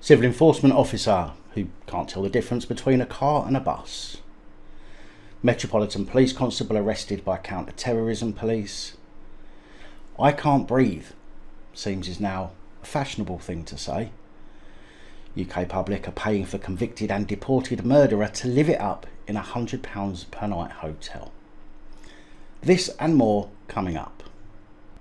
Civil enforcement officer who can't tell the difference between a car and a bus. Metropolitan Police Constable arrested by counter-terrorism police. I can't breathe seems is now a fashionable thing to say. UK public are paying for convicted and deported murderer to live it up in a £100 per night hotel. This and more coming up.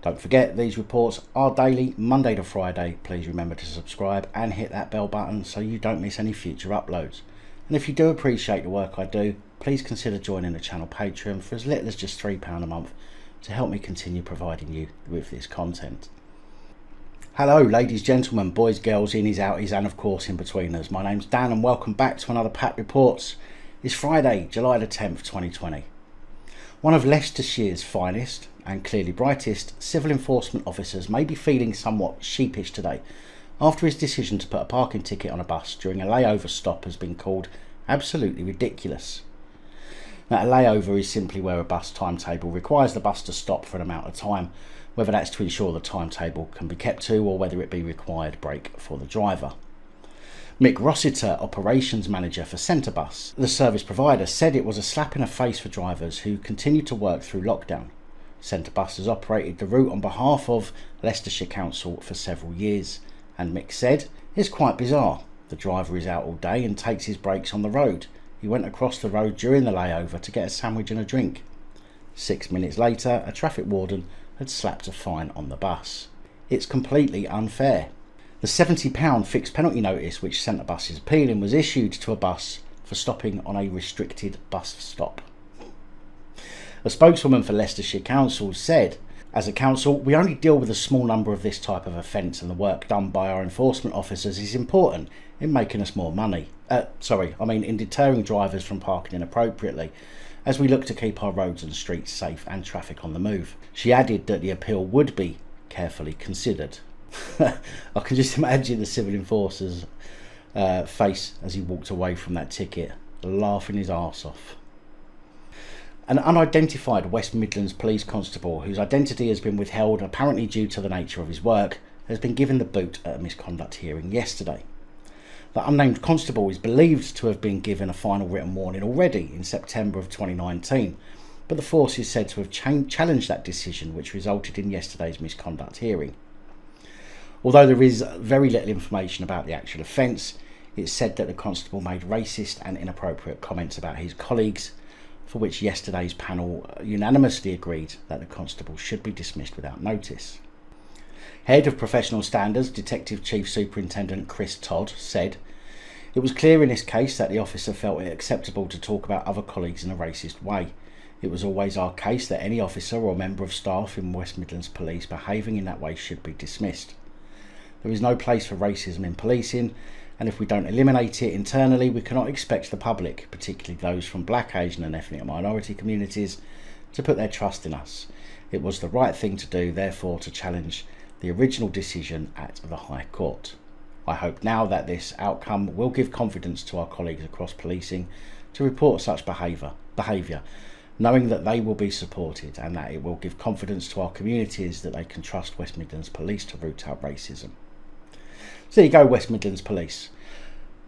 Don't forget, these reports are daily, Monday to Friday. Please remember to subscribe and hit that bell button so you don't miss any future uploads. And if you do appreciate the work I do, please consider joining the channel Patreon for as little as just £3 a month to help me continue providing you with this content. Hello ladies, gentlemen, boys, girls, innies, outies and of course in betweeners. My name's Dan and welcome back to another PAP Reports. It's Friday, July the 10th, 2020. One of Leicestershire's finest and clearly brightest civil enforcement officers may be feeling somewhat sheepish today after his decision to put a parking ticket on a bus during a layover stop has been called absolutely ridiculous. Now, a layover is simply where a bus timetable requires the bus to stop for an amount of time, whether that's to ensure the timetable can be kept to or whether it be required break for the driver. Mick Rossiter, operations manager for Centrebus, the service provider, said it was a slap in the face for drivers who continued to work through lockdown. Centrebus has operated the route on behalf of Leicestershire Council for several years, and Mick said, "It's quite bizarre. The driver is out all day and takes his breaks on the road. He went across the road during the layover to get a sandwich and a drink. 6 minutes later, a traffic warden had slapped a fine on the bus. It's completely unfair." The £70 fixed penalty notice which Centrebus is appealing was issued to a bus for stopping on a restricted bus stop. A spokeswoman for Leicestershire Council said, "As a council, we only deal with a small number of this type of offence and the work done by our enforcement officers is important in making us more money. In deterring drivers from parking inappropriately as we look to keep our roads and streets safe and traffic on the move." She added that the appeal would be carefully considered. I can just imagine the civil enforcer's face as he walked away from that ticket, laughing his arse off. An unidentified West Midlands police constable, whose identity has been withheld apparently due to the nature of his work, has been given the boot at a misconduct hearing yesterday. The unnamed constable is believed to have been given a final written warning already in September of 2019, but the force is said to have challenged that decision, which resulted in yesterday's misconduct hearing. Although there is very little information about the actual offence, it's said that the constable made racist and inappropriate comments about his colleagues, for which yesterday's panel unanimously agreed that the constable should be dismissed without notice. Head of Professional Standards, Detective Chief Superintendent Chris Todd, said, "It was clear in this case that the officer felt it acceptable to talk about other colleagues in a racist way. It was always our case that any officer or member of staff in West Midlands Police behaving in that way should be dismissed. There is no place for racism in policing, and if we don't eliminate it internally, we cannot expect the public, particularly those from black, Asian and ethnic minority communities, to put their trust in us. It was the right thing to do, therefore, to challenge the original decision at the High Court. I hope now that this outcome will give confidence to our colleagues across policing to report such behaviour, knowing that they will be supported, and that it will give confidence to our communities that they can trust West Midlands Police to root out racism." So there you go, West Midlands Police.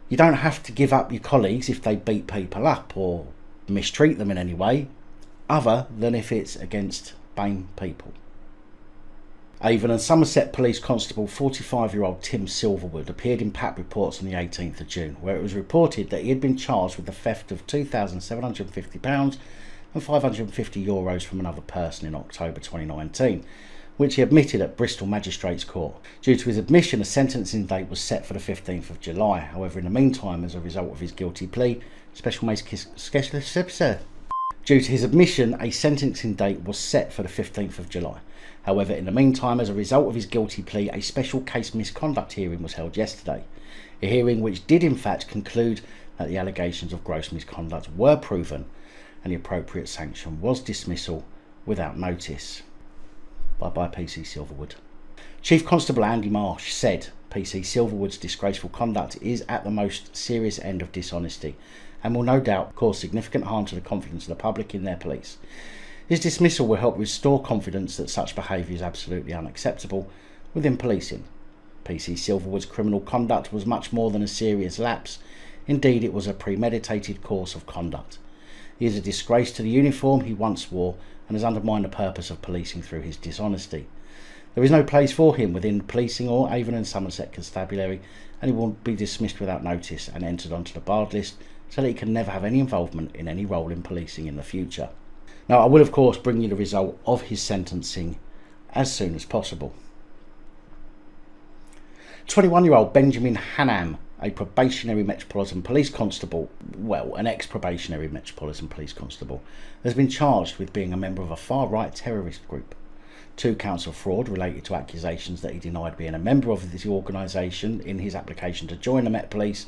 You don't have to give up your colleagues if they beat people up or mistreat them in any way, other than if it's against BAME people. Avon and Somerset Police Constable 45-year-old Tim Silverwood appeared in PAP Reports on the 18th of June, where it was reported that he had been charged with the theft of £2,750 and €550 from another person in October 2019, which he admitted at Bristol Magistrates Court. Due to his admission, a sentencing date was set for the 15th of July. However, in the meantime, as a result of his guilty plea, Due to his admission, a sentencing date was set for the 15th of July. However, in the meantime, as a result of his guilty plea, a special case misconduct hearing was held yesterday. A hearing which did in fact conclude that the allegations of gross misconduct were proven, and the appropriate sanction was dismissal without notice. Bye-bye PC Silverwood. Chief Constable Andy Marsh said PC Silverwood's disgraceful conduct is at the most serious end of dishonesty and will no doubt cause significant harm to the confidence of the public in their police. His dismissal will help restore confidence that such behaviour is absolutely unacceptable within policing. PC Silverwood's criminal conduct was much more than a serious lapse. Indeed, it was a premeditated course of conduct. He is a disgrace to the uniform he once wore and has undermined the purpose of policing through his dishonesty. There is no place for him within policing or Avon and Somerset constabulary, and he will be dismissed without notice and entered onto the barred list so that he can never have any involvement in any role in policing in the future. Now, I will of course bring you the result of his sentencing as soon as possible. 21-year-old Benjamin Hannam, a probationary Metropolitan Police Constable, an ex-probationary Metropolitan Police Constable, has been charged with being a member of a far-right terrorist group. 2 counts of fraud related to accusations that he denied being a member of this organisation in his application to join the Met Police,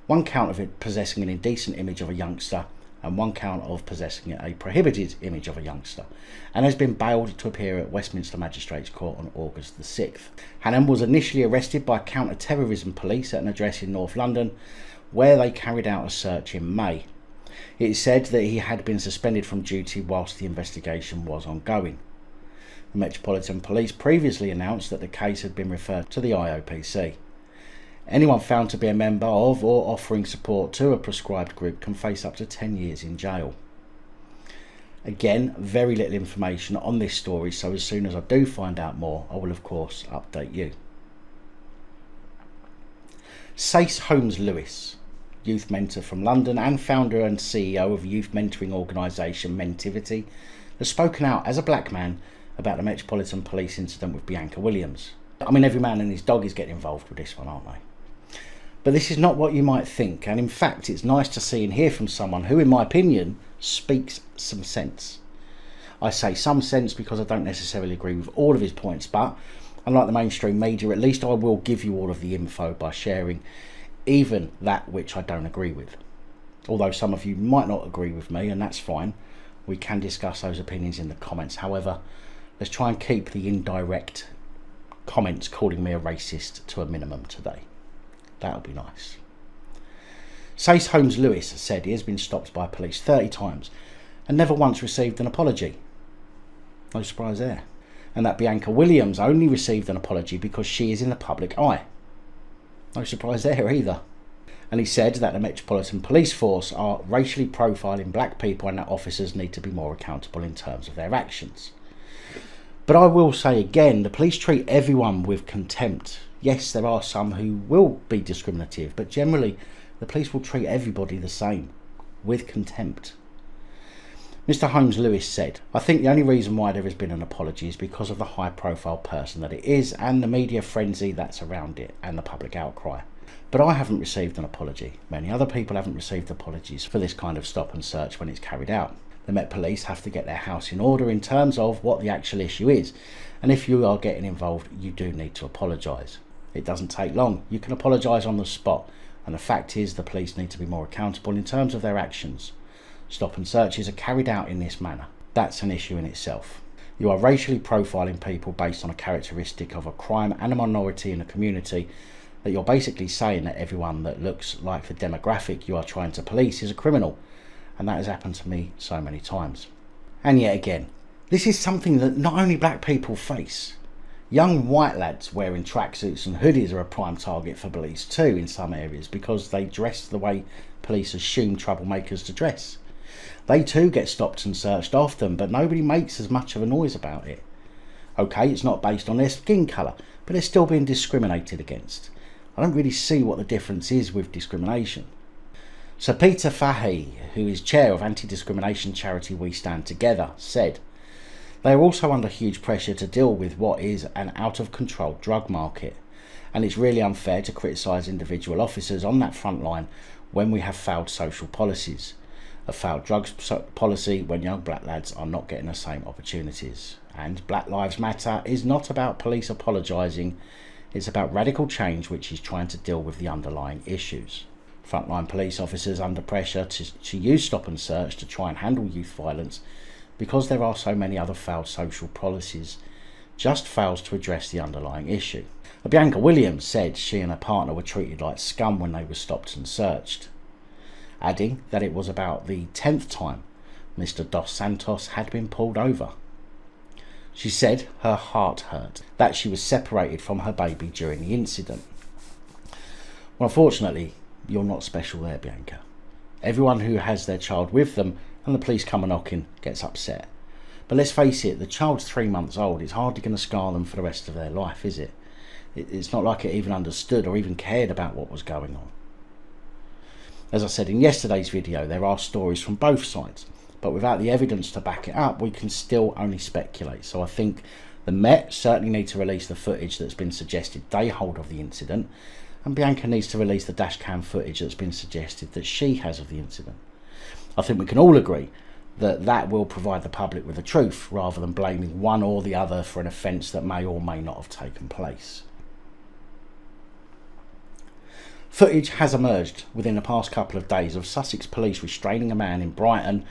1 count of it possessing an indecent image of a youngster, and 1 count of possessing a prohibited image of a youngster, and has been bailed to appear at Westminster Magistrates Court on August the 6th. Hannam was initially arrested by counter-terrorism police at an address in North London, where they carried out a search in May. It is said that he had been suspended from duty whilst the investigation was ongoing. The Metropolitan Police previously announced that the case had been referred to the IOPC. Anyone found to be a member of or offering support to a prescribed group can face up to 10 years in jail. Again, very little information on this story, so as soon as I do find out more, I will of course update you. Holmes-Lewis, youth mentor from London and founder and CEO of youth mentoring organisation Mentivity, has spoken out as a black man about the Metropolitan Police incident with Bianca Williams. I mean, every man and his dog is getting involved with this one, aren't they? But this is not what you might think, and in fact it's nice to see and hear from someone who, in my opinion, speaks some sense. I say some sense because I don't necessarily agree with all of his points, but unlike the mainstream media, at least I will give you all of the info by sharing even that which I don't agree with. Although some of you might not agree with me, and that's fine. We can discuss those opinions in the comments. However, let's try and keep the indirect comments calling me a racist to a minimum today. That'll be nice. Holmes-Lewis said he has been stopped by police 30 times and never once received an apology. No surprise there. And that Bianca Williams only received an apology because she is in the public eye. No surprise there either. And he said that the Metropolitan Police Force are racially profiling black people and that officers need to be more accountable in terms of their actions. But I will say again, the police treat everyone with contempt. Yes, there are some who will be discriminative, but generally the police will treat everybody the same, with contempt. Mr. Holmes-Lewis said, "I think the only reason why there has been an apology is because of the high-profile person that it is and the media frenzy that's around it and the public outcry. But I haven't received an apology. Many other people haven't received apologies for this kind of stop and search when it's carried out. The Met Police have to get their house in order in terms of what the actual issue is, and if you are getting involved, you do need to apologise. It doesn't take long. You can apologise on the spot, and the fact is the police need to be more accountable in terms of their actions. Stop and searches are carried out in this manner. That's an issue in itself. You are racially profiling people based on a characteristic of a crime and a minority in a community, that you're basically saying that everyone that looks like the demographic you are trying to police is a criminal, and that has happened to me so many times. And yet again, this is something that not only black people face. Young white lads wearing tracksuits and hoodies are a prime target for police too in some areas because they dress the way police assume troublemakers to dress. They too get stopped and searched often, but nobody makes as much of a noise about it. Okay, it's not based on their skin colour, but they're still being discriminated against. I don't really see what the difference is with discrimination. Sir Peter Fahey, who is chair of anti-discrimination charity We Stand Together, said, "They are also under huge pressure to deal with what is an out-of-control drug market, and it's really unfair to criticise individual officers on that front line when we have failed social policies. A failed drugs policy when young black lads are not getting the same opportunities. And Black Lives Matter is not about police apologising, it's about radical change which is trying to deal with the underlying issues. Frontline police officers under pressure to use stop and search to try and handle youth violence because there are so many other failed social policies, just fails to address the underlying issue." Bianca Williams said she and her partner were treated like scum when they were stopped and searched, adding that it was about the 10th time Mr. Dos Santos had been pulled over. She said her heart hurt, that she was separated from her baby during the incident. Well, unfortunately, you're not special there, Bianca. Everyone who has their child with them and the police come a knocking gets upset. But let's face it, the child's 3 months old. It's hardly going to scar them for the rest of their life, is it? It's not like it even understood or even cared about what was going on. As I said in yesterday's video, there are stories from both sides, but without the evidence to back it up, we can still only speculate. So I think the Met certainly need to release the footage that's been suggested they hold of the incident, and Bianca needs to release the dash cam footage that's been suggested that she has of the incident. I think we can all agree that that will provide the public with the truth, rather than blaming one or the other for an offence that may or may not have taken place. Footage has emerged within the past couple of days of Sussex police restraining a man in Brighton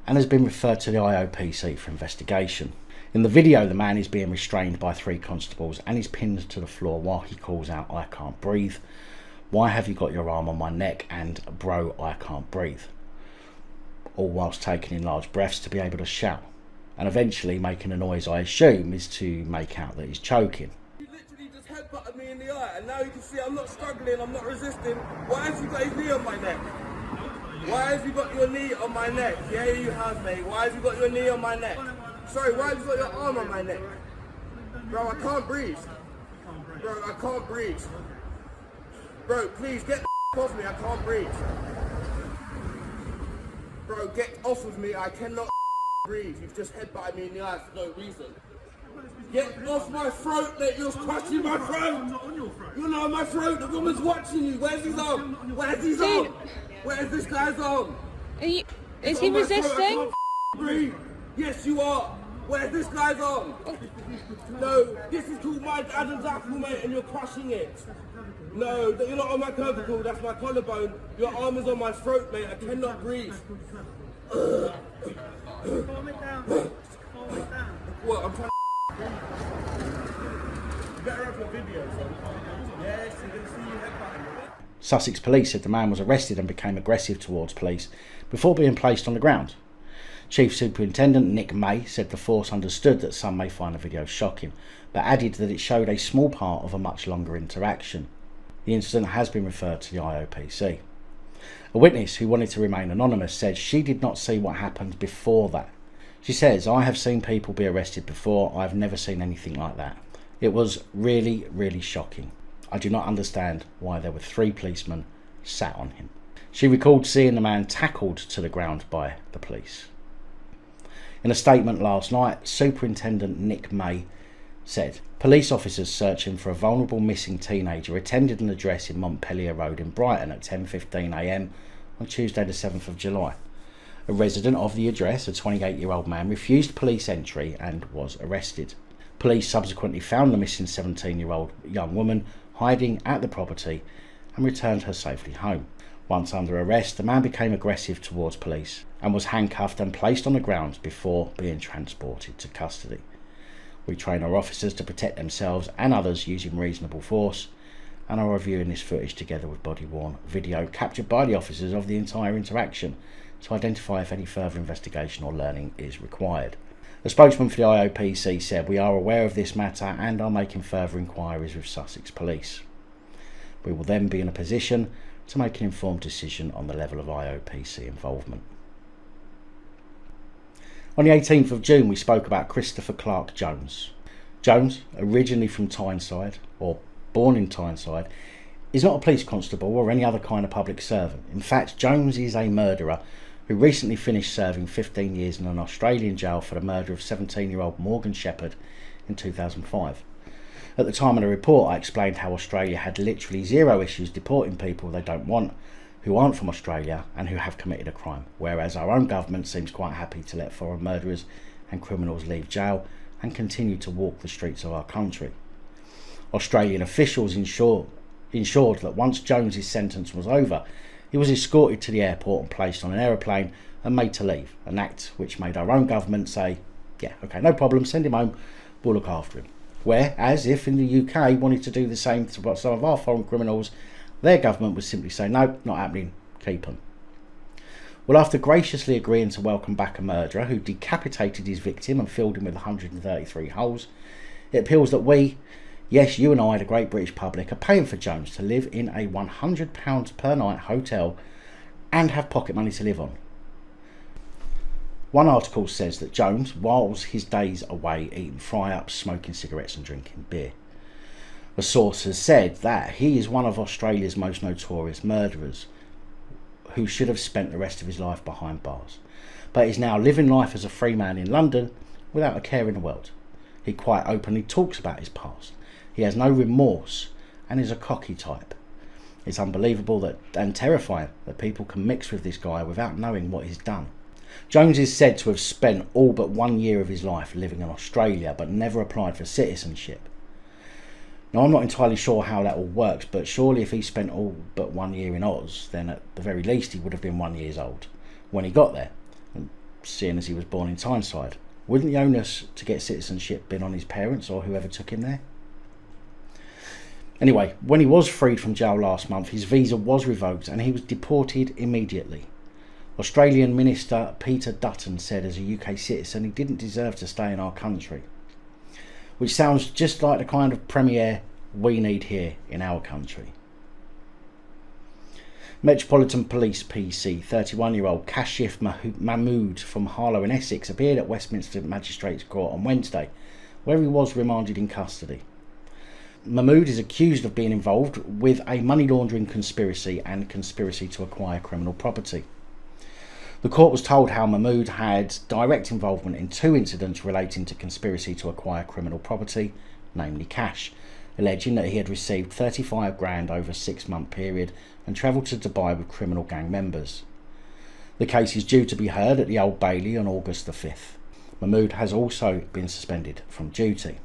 and has been referred to the IOPC for investigation. In the video, the man is being restrained by 3 constables and is pinned to the floor while he calls out, "I can't breathe. Why have you got your arm on my neck?" and "Bro, I can't breathe." All whilst taking in large breaths to be able to shout, and eventually making a noise I assume is to make out that he's choking. You literally just headbutted me in the eye, and now you can see I'm not struggling, I'm not resisting. Why has he got his knee on my neck? Why has you got your knee on my neck? Yeah, you have, mate. Why have you got your knee on my neck? Sorry, why have you got your arm on my neck? Bro, I can't breathe. Bro, I can't breathe. Bro, please, get the off me, I can't breathe. Bro, get off of me, I cannot breathe. You've just headbutted me in the eye for no reason. Get off my throat, mate, you're crushing my throat. I'm not on your throat. You're not on my throat, the woman's watching you. Where's his arm? Where's his arm? Where's this guy's arm? Is he resisting? Breathe. Yes, you are. Where's this guy's arm? No, this is called my Adam's apple, mate, and you're crushing it. No, you're not on my clavicle, that's my collarbone. Your arm is on my throat, mate, I cannot breathe. Calm it down. Calm it down. What, I'm trying to... You better have your video, so yes, you can see you headbutting. Sussex police said the man was arrested and became aggressive towards police before being placed on the ground. Chief Superintendent Nick May said the force understood that some may find the video shocking, but added that it showed a small part of a much longer interaction. The incident has been referred to the IOPC. A witness who wanted to remain anonymous said she did not see what happened before that. She says, "I have seen people be arrested before, I've never seen anything like that. It was really, really shocking. I do not understand why there were 3 policemen sat on him." She recalled seeing the man tackled to the ground by the police. In a statement last night, Superintendent Nick May said, "Police officers searching for a vulnerable missing teenager attended an address in Montpellier Road in Brighton at 10:15 a.m. on Tuesday the 7th of July. A resident of the address, a 28-year-old man, refused police entry and was arrested. Police subsequently found the missing 17-year-old young woman hiding at the property and returned her safely home. Once under arrest, the man became aggressive towards police and was handcuffed and placed on the ground before being transported to custody. We train our officers to protect themselves and others using reasonable force, and are reviewing this footage together with body-worn video captured by the officers of the entire interaction to identify if any further investigation or learning is required." A spokesman for the IOPC said, "We are aware of this matter and are making further inquiries with Sussex Police. We will then be in a position to make an informed decision on the level of IOPC involvement." On the 18th of June, we spoke about Christopher Clark Jones. Jones, originally from Tyneside, or born in Tyneside, is not a police constable or any other kind of public servant. In fact, Jones is a murderer who recently finished serving 15 years in an Australian jail for the murder of 17-year-old Morgan Shepherd in 2005. At the time of the report, I explained how Australia had literally 0 issues deporting people they don't want, who aren't from Australia and who have committed a crime, whereas our own government seems quite happy to let foreign murderers and criminals leave jail and continue to walk the streets of our country. Australian officials ensured that once Jones's sentence was over, he was escorted to the airport and placed on an aeroplane and made to leave, an act which made our own government say, "Yeah, okay, no problem, send him home, we'll look after him." Whereas if in the UK wanted to do the same to some of our foreign criminals, their government would simply say, "No, not happening, keep them." Well, after graciously agreeing to welcome back a murderer who decapitated his victim and filled him with 133 holes, it appeals that we, yes, you and I, the great British public, are paying for Jones to live in a £100 per night hotel and have pocket money to live on. One article says that Jones whiles his days away eating fry-ups, smoking cigarettes and drinking beer. A source has said that he is one of Australia's most notorious murderers who should have spent the rest of his life behind bars, but is now living life as a free man in London without a care in the world. He quite openly talks about his past. He has no remorse and is a cocky type. It's unbelievable and terrifying that people can mix with this guy without knowing what he's done. Jones is said to have spent all but 1 year of his life living in Australia, but never applied for citizenship. Now, I'm not entirely sure how that all works, but surely if he spent all but 1 year in Oz, then at the very least he would have been 1 year old when he got there, and seeing as he was born in Tyneside. Wouldn't the onus to get citizenship been on his parents or whoever took him there? Anyway, when he was freed from jail last month, his visa was revoked and he was deported immediately. Australian Minister Peter Dutton said as a UK citizen he didn't deserve to stay in our country, which sounds just like the kind of premier we need here in our country. Metropolitan Police PC 31-year-old Kashif Mahmood from Harlow in Essex appeared at Westminster Magistrates Court on Wednesday, where he was remanded in custody. Mahmood is accused of being involved with a money laundering conspiracy and conspiracy to acquire criminal property. The court was told how Mahmood had direct involvement in 2 incidents relating to conspiracy to acquire criminal property, namely cash, alleging that he had received 35 grand over a 6-month period and travelled to Dubai with criminal gang members. The case is due to be heard at the Old Bailey on August the 5th. Mahmood has also been suspended from duty.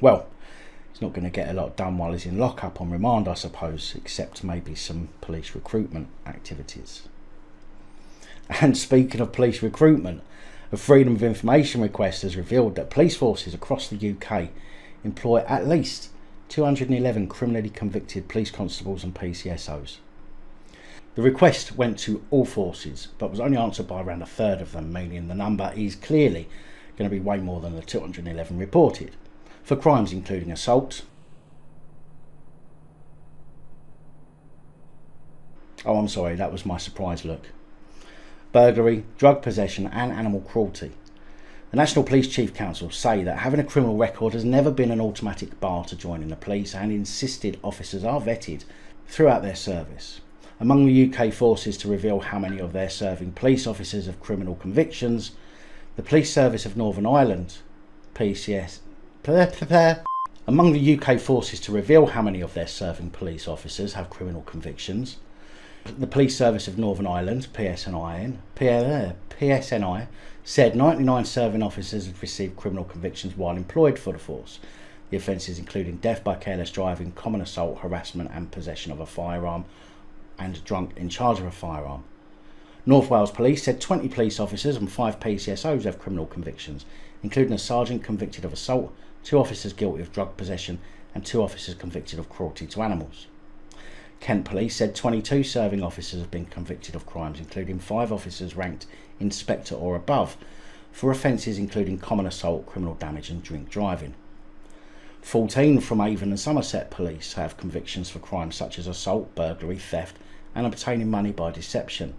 Well, he's not going to get a lot done while he's in lockup on remand, I suppose, except maybe some police recruitment activities. And speaking of police recruitment, a Freedom of Information request has revealed that police forces across the UK employ at least 211 criminally convicted police constables and PCSOs. The request went to all forces, but was only answered by around a third of them, meaning the number is clearly going to be way more than the 211 reported, for crimes including assault. Oh, I'm sorry, that was my surprise look. Burglary, drug possession and animal cruelty. The National Police Chief Council say that having a criminal record has never been an automatic bar to joining the police and insisted officers are vetted throughout their service. Among the UK forces to reveal how many of their serving police officers have criminal convictions, the Police Service of Northern Ireland, PCS. Among the UK forces to reveal how many of their serving police officers have criminal convictions, the Police Service of Northern Ireland, PSNI, said 99 serving officers had received criminal convictions while employed for the force. The offences including death by careless driving, common assault, harassment and possession of a firearm, and drunk in charge of a firearm. North Wales Police said 20 police officers and 5 PCSOs have criminal convictions, including a sergeant convicted of assault, 2 officers guilty of drug possession and 2 officers convicted of cruelty to animals. Kent Police said 22 serving officers have been convicted of crimes, including 5 officers ranked inspector or above, for offences including common assault, criminal damage and drink driving. 14 from Avon and Somerset Police have convictions for crimes such as assault, burglary, theft and obtaining money by deception.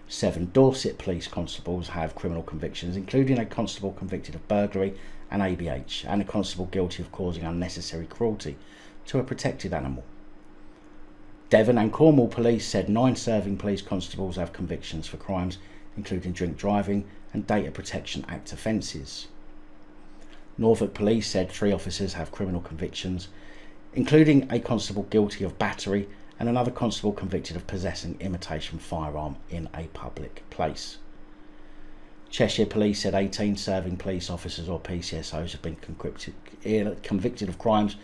7 Dorset Police constables have criminal convictions, including a constable convicted of burglary and ABH, and a constable guilty of causing unnecessary cruelty to a protected animal. Devon and Cornwall Police said 9 serving police constables have convictions for crimes including drink driving and Data Protection Act offences. Norfolk Police said 3 officers have criminal convictions, including a constable guilty of battery and another constable convicted of possessing imitation firearm in a public place. Cheshire Police said 18 serving police officers or PCSOs have been convicted of crimes,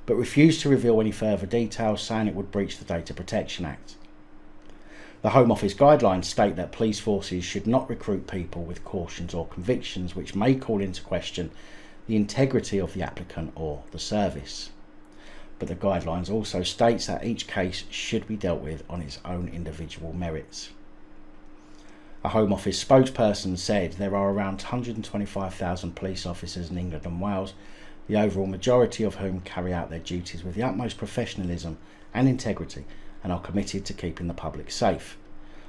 but refused to reveal any further details, saying it would breach the Data Protection Act. The Home Office guidelines state that police forces should not recruit people with cautions or convictions which may call into question the integrity of the applicant or the service. But the guidelines also states that each case should be dealt with on its own individual merits. A Home Office spokesperson said there are around 125,000 police officers in England and Wales, the overall majority of whom carry out their duties with the utmost professionalism and integrity and are committed to keeping the public safe.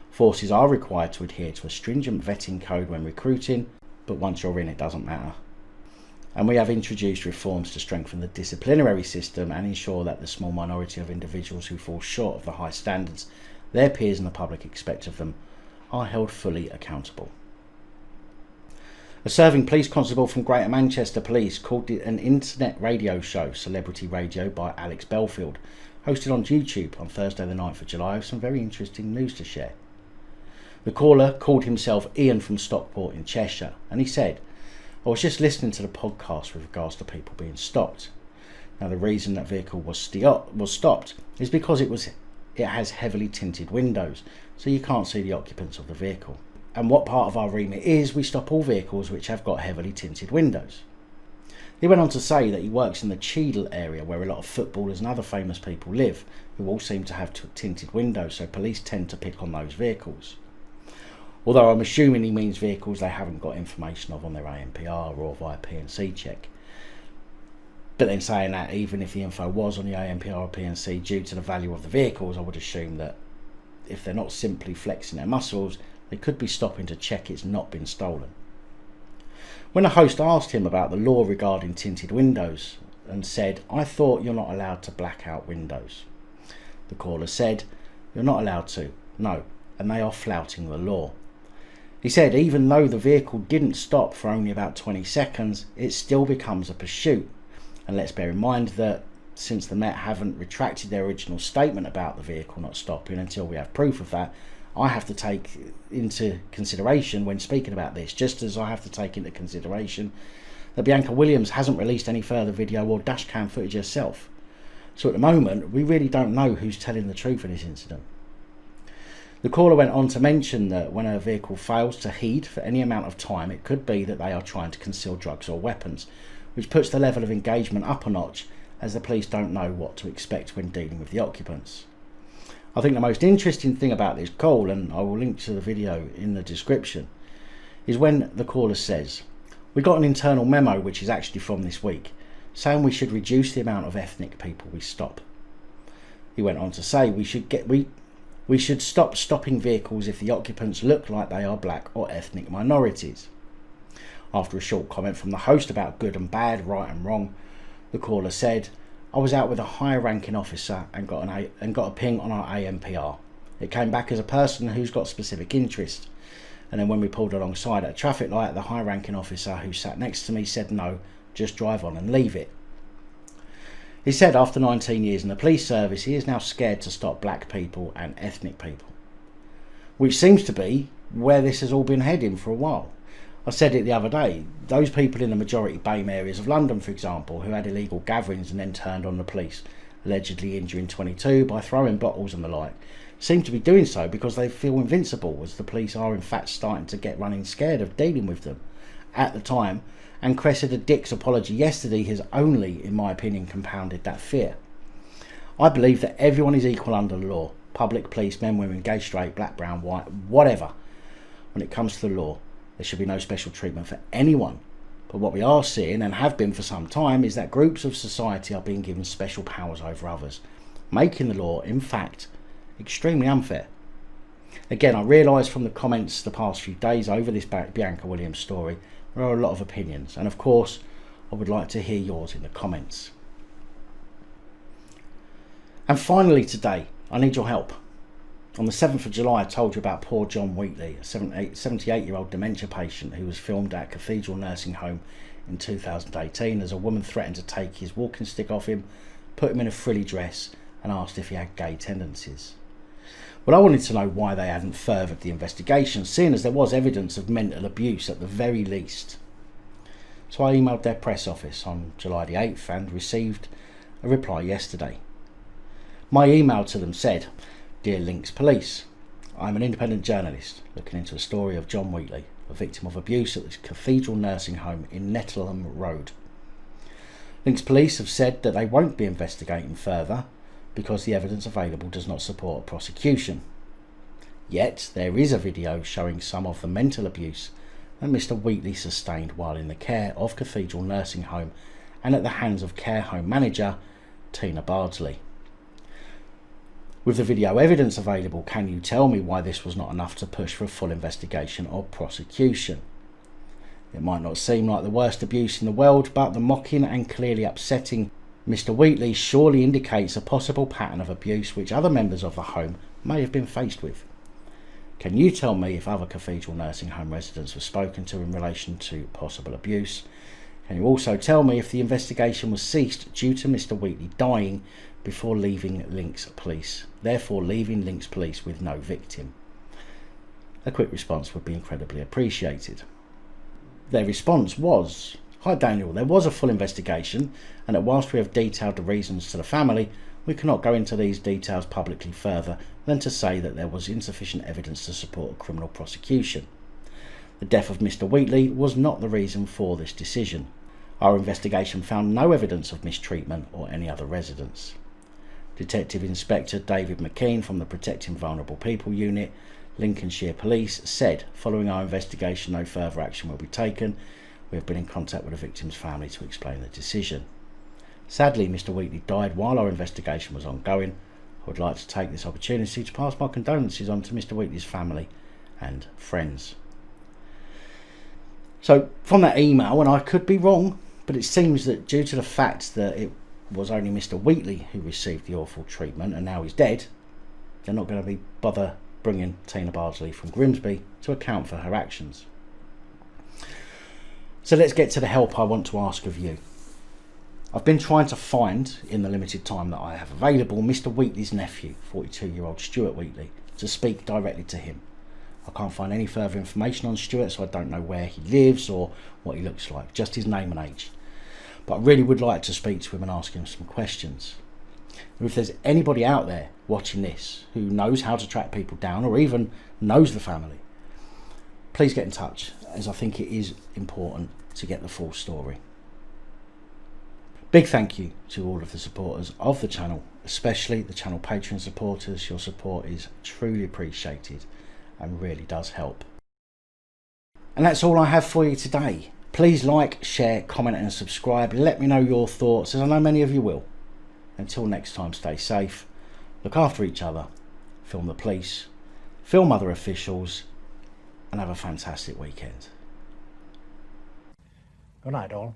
Forces are required to adhere to a stringent vetting code when recruiting, but once you're in, it doesn't matter. And we have introduced reforms to strengthen the disciplinary system and ensure that the small minority of individuals who fall short of the high standards their peers and the public expect of them are held fully accountable. A serving police constable from Greater Manchester Police called it an internet radio show, Celebrity Radio by Alex Belfield, hosted on YouTube on Thursday the 9th of July with some very interesting news to share. The caller called himself Ian from Stockport in Cheshire, and he said, "I was just listening to the podcast with regards to people being stopped. Now the reason that vehicle was stopped is because it has heavily tinted windows, so you can't see the occupants of the vehicle. And what part of our remit is, we stop all vehicles which have got heavily tinted windows." He went on to say that he works in the Cheadle area where a lot of footballers and other famous people live, who all seem to have tinted windows, so police tend to pick on those vehicles. Although I'm assuming he means vehicles they haven't got information of on their ANPR or via P&C check. But then saying that, even if the info was on the ANPR or P&C due to the value of the vehicles, I would assume that if they're not simply flexing their muscles, they could be stopping to check it's not been stolen. When the host asked him about the law regarding tinted windows and said, "I thought you're not allowed to black out windows," the caller said, "You're not allowed to, no, and they are flouting the law." He said even though the vehicle didn't stop for only about 20 seconds, it still becomes a pursuit. And let's bear in mind that since the Met haven't retracted their original statement about the vehicle not stopping until we have proof of that, I have to take into consideration when speaking about this, just as I have to take into consideration that Bianca Williams hasn't released any further video or dashcam footage herself. So at the moment, we really don't know who's telling the truth in this incident. The caller went on to mention that when a vehicle fails to heed for any amount of time, it could be that they are trying to conceal drugs or weapons, which puts the level of engagement up a notch, as the police don't know what to expect when dealing with the occupants. I think the most interesting thing about this call, and I will link to the video in the description, is when the caller says, "We got an internal memo, which is actually from this week, saying we should reduce the amount of ethnic people we stop." He went on to say we should stop stopping vehicles if the occupants look like they are black or ethnic minorities. After a short comment from the host about good and bad, right and wrong, the caller said, "I was out with a higher ranking officer and got a ping on our ANPR. It came back as a person who's got specific interest. And then when we pulled alongside at a traffic light, the high ranking officer who sat next to me said, 'No, just drive on and leave it.'" He said after 19 years in the police service, he is now scared to stop black people and ethnic people, which seems to be where this has all been heading for a while. I said it the other day, those people in the majority BAME areas of London, for example, who had illegal gatherings and then turned on the police, allegedly injuring 22 by throwing bottles and the like, seem to be doing so because they feel invincible, as the police are in fact starting to get running scared of dealing with them at the time. And Cressida Dick's apology yesterday has only, in my opinion, compounded that fear. I believe that everyone is equal under the law. Public, police, men, women, gay, straight, black, brown, white, whatever. When it comes to the law, there should be no special treatment for anyone. But what we are seeing, and have been for some time, is that groups of society are being given special powers over others, making the law, in fact, extremely unfair. Again, I realise from the comments the past few days over this Bianca Williams story, there are a lot of opinions, and of course I would like to hear yours in the comments. And finally today, I need your help. On the 7th of July I told you about poor John Wheatley, a 78-year-old dementia patient who was filmed at Cathedral Nursing Home in 2018 as a woman threatened to take his walking stick off him, put him in a frilly dress and asked if he had gay tendencies. Well, I wanted to know why they hadn't furthered the investigation, seeing as there was evidence of mental abuse at the very least. So I emailed their press office on July the 8th and received a reply yesterday. My email to them said, "Dear Links Police, I'm an independent journalist looking into a story of John Wheatley, a victim of abuse at the Cathedral Nursing Home in Nettleham Road. Links Police have said that they won't be investigating further because the evidence available does not support a prosecution. Yet there is a video showing some of the mental abuse that Mr Wheatley sustained while in the care of Cathedral Nursing Home and at the hands of care home manager Tina Bardsley. With the video evidence available, can you tell me why this was not enough to push for a full investigation or prosecution? It might not seem like the worst abuse in the world, but the mocking and clearly upsetting Mr Wheatley surely indicates a possible pattern of abuse which other members of the home may have been faced with. Can you tell me if other Cathedral Nursing Home residents were spoken to in relation to possible abuse? Can you also tell me if the investigation was ceased due to Mr Wheatley dying before leaving Links Police, therefore leaving Links Police with no victim? A quick response would be incredibly appreciated. Their response was, "Hi Daniel, there was a full investigation, and that whilst we have detailed the reasons to the family, we cannot go into these details publicly further than to say that there was insufficient evidence to support a criminal prosecution. The death of Mr Wheatley was not the reason for this decision. Our investigation found no evidence of mistreatment or any other residents." Detective Inspector David McKean from the Protecting Vulnerable People Unit, Lincolnshire Police, said, "Following our investigation, no further action will be taken. We have been in contact with the victim's family to explain the decision. Sadly, Mr Wheatley died while our investigation was ongoing. I would like to take this opportunity to pass my condolences on to Mr Wheatley's family and friends." So from that email, and I could be wrong, but it seems that due to the fact that it was only Mr Wheatley who received the awful treatment and now he's dead, they're not going to bother bringing Tina Bardsley from Grimsby to account for her actions. So let's get to the help I want to ask of you. I've been trying to find, in the limited time that I have available, Mr Wheatley's nephew, 42-year-old Stuart Wheatley, to speak directly to him. I can't find any further information on Stuart, so I don't know where he lives or what he looks like, just his name and age. But I really would like to speak to him and ask him some questions. And if there's anybody out there watching this who knows how to track people down or even knows the family, please get in touch, as I think it is important to get the full story. Big thank you to all of the supporters of the channel, especially the channel Patreon supporters. Your support is truly appreciated and really does help. And that's all I have for you today. Please like, share, comment and subscribe. Let me know your thoughts, as I know many of you will. Until next time, stay safe, look after each other, film the police, film other officials, and have a fantastic weekend. Good night, all.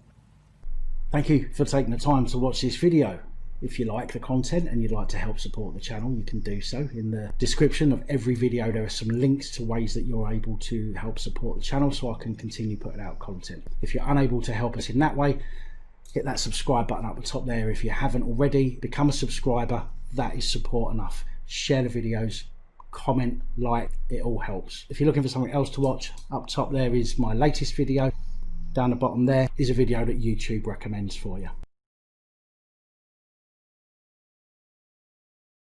Thank you for taking the time to watch this video. If you like the content and you'd like to help support the channel, you can do so. In the description of every video there are some links to ways that you're able to help support the channel so I can continue putting out content. If you're unable to help us in that way, hit that subscribe button up the top there. If you haven't already, become a subscriber. That is support enough. Share the videos, comment, like, it all helps. If you're looking for something else to watch, up top there is my latest video. Down the bottom there is a video that YouTube recommends for you.